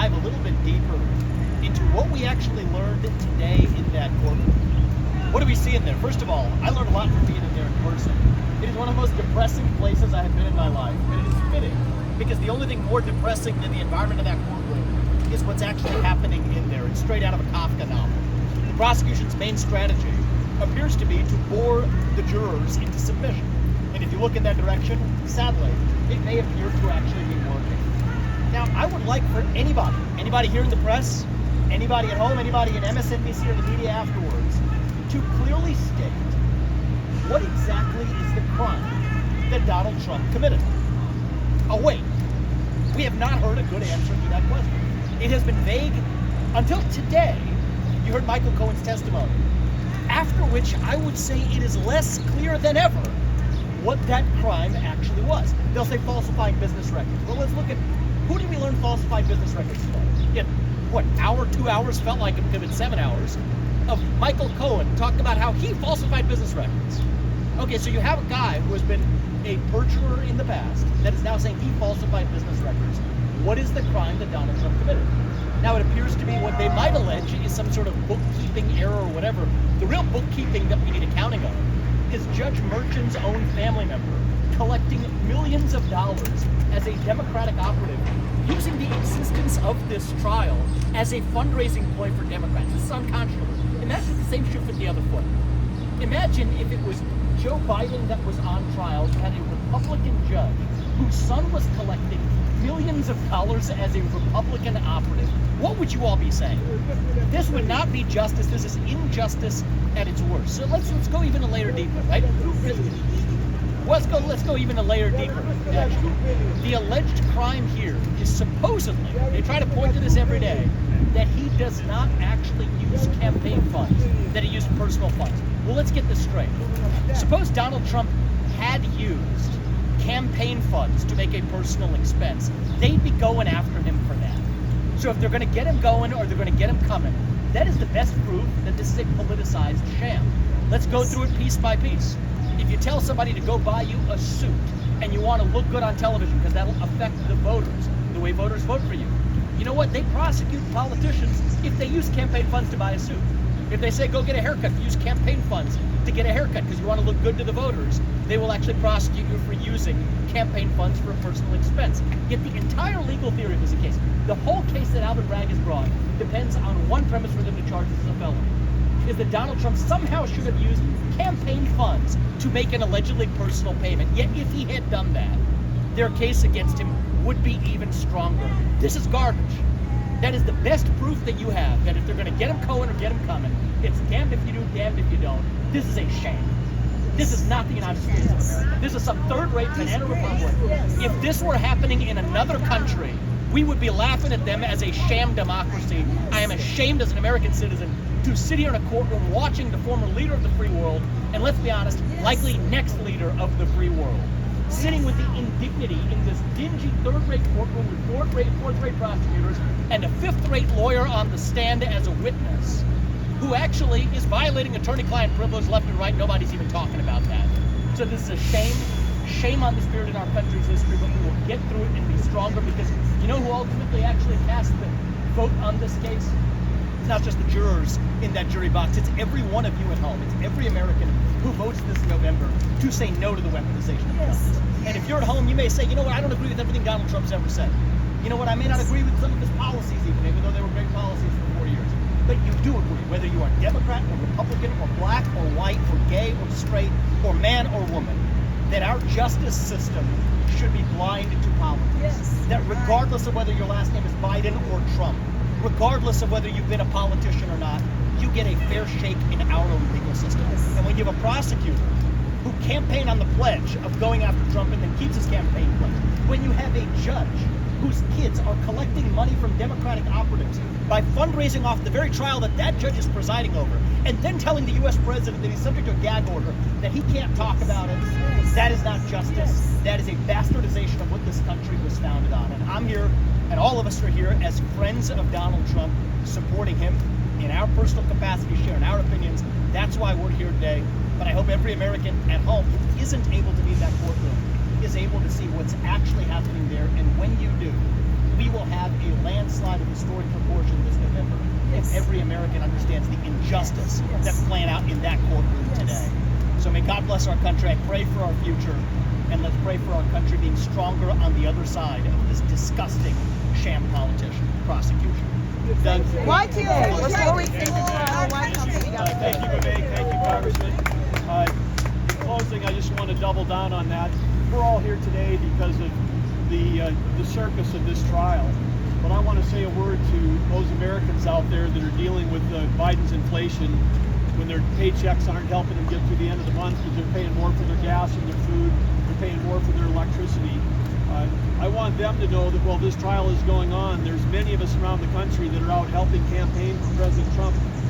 dive a little bit deeper into what we actually learned today in that courtroom. What do we see in there? First of all, I learned a lot from being in there in person. It is one of the most depressing places I have been in my life, and it is fitting, because the only thing more depressing than the environment of that courtroom is what's actually happening in there. It's straight out of a Kafka novel. The prosecution's main strategy appears to be to bore the jurors into submission. And if you look in that direction, sadly, it may appear to actually be working. Now, I would like for anybody here in the press, anybody at home, anybody in MSNBC or the media afterwards, to clearly state what exactly is the crime that Donald Trump committed. Oh wait, we have not heard a good answer to that question. It has been vague until today. You heard Michael Cohen's testimony, after which I would say it is less clear than ever what that crime actually was. They'll say falsifying business records. Well, let's look at, who did we learn falsified business records from? Yet, what, hour, 2 hours, felt like it could have been 7 hours, of Michael Cohen talking about how he falsified business records. Okay, so you have a guy who has been a perjurer in the past that is now saying he falsified business records. What is the crime that Donald Trump committed? Now, it appears to be what they might allege is some sort of bookkeeping error or whatever. The real bookkeeping that we need accounting of is Judge Merchan's own family member collecting millions of dollars as a Democratic operative, using the existence of this trial as a fundraising ploy for Democrats. This is unconscionable. Imagine the same shoe fit the other foot. Imagine if it was Joe Biden that was on trial, who had a Republican judge whose son was collecting millions of dollars as a Republican operative. What would you all be saying? This would not be justice. This is injustice at its worst. So let's go even a layer deeper, right? Let's go even a layer deeper. Actually, the alleged crime here is supposedly, they try to point to this every day, that he does not actually use campaign funds, that he used personal funds. Well, let's get this straight. Suppose Donald Trump had used campaign funds to make a personal expense. They'd be going after him for that. So if they're going to get him going or they're going to get him coming, that is the best proof that this is a politicized sham. Let's go through it piece by piece. If you tell somebody to go buy you a suit and you want to look good on television because that'll affect the voters, the way voters vote for you, you know what? They prosecute politicians if they use campaign funds to buy a suit. If they say, go get a haircut, use campaign funds to get a haircut because you want to look good to the voters, they will actually prosecute you for using campaign funds for a personal expense. Yet the entire legal theory of this case, the whole case that Alvin Bragg has brought, depends on one premise for them to charge this as a felony, is that Donald Trump somehow should have used campaign funds to make an allegedly personal payment. Yet if he had done that, their case against him would be even stronger. This is garbage. That is the best proof that you have, that if they're going to get him going or get him coming, it's damned if you do, damned if you don't. This is a shame. This is not the United States of America. This is some third-rate banana republic. If this were happening in another country, we would be laughing at them as a sham democracy. I am ashamed as an American citizen to sit here in a courtroom watching the former leader of the free world, and let's be honest, likely next leader of the free world, sitting with the indignity in this dingy third-rate courtroom with fourth-rate prosecutors and a fifth-rate lawyer on the stand as a witness, who actually is violating attorney-client privilege left and right. Nobody's even talking about that. So this is a shame on the spirit in our country's history, but we will get through it and be stronger, because you know who ultimately actually cast the vote on this case? It's not just the jurors in that jury box. It's every one of you at home. It's every American who votes this November to say no to the weaponization of justice. And if you're at home, you may say, you know what, I don't agree with everything Donald Trump's ever said. You know what, I may not agree with some of his policies even though they were great policies for 4 years. But you do agree, whether you are Democrat or Republican or black or white or gay or straight or man or woman, that our justice system should be blind to politics. Yes. That regardless of whether your last name is Biden or Trump, regardless of whether you've been a politician or not, you get a fair shake in our own legal system. Yes. And when you have a prosecutor who campaigned on the pledge of going after Trump and then keeps his campaign pledge, when you have a judge whose kids are collecting money from Democratic operatives by fundraising off the very trial that that judge is presiding over, and then telling the U.S. president that he's subject to a gag order, that he can't talk about it, that is not justice. That is a bastardization of what this country was founded on. And I'm here, and all of us are here as friends of Donald Trump, supporting him in our personal capacity, sharing our opinions. That's why we're here today. But I hope every American at home who isn't able to be in that courtroom is able to see what's actually happening there. And when you do, we will have a landslide of historic proportion this November if every American understands the injustice that's playing out in that courtroom today. So may God bless our country. I pray for our future, and let's pray for our country being stronger on the other side of this disgusting sham politician prosecution. Thank you. Why today? Before we finish the trial, why come together? Thank you, Vivek. Thank you, Congressman. In closing, I just want to double down on that. We're all here today because of the circus of this trial. But I want to say a word to those Americans out there that are dealing with Biden's inflation when their paychecks aren't helping them get to the end of the month because they're paying more for their gas and their food, they're paying more for their electricity. I want them to know that while this trial is going on, there's many of us around the country that are out helping campaign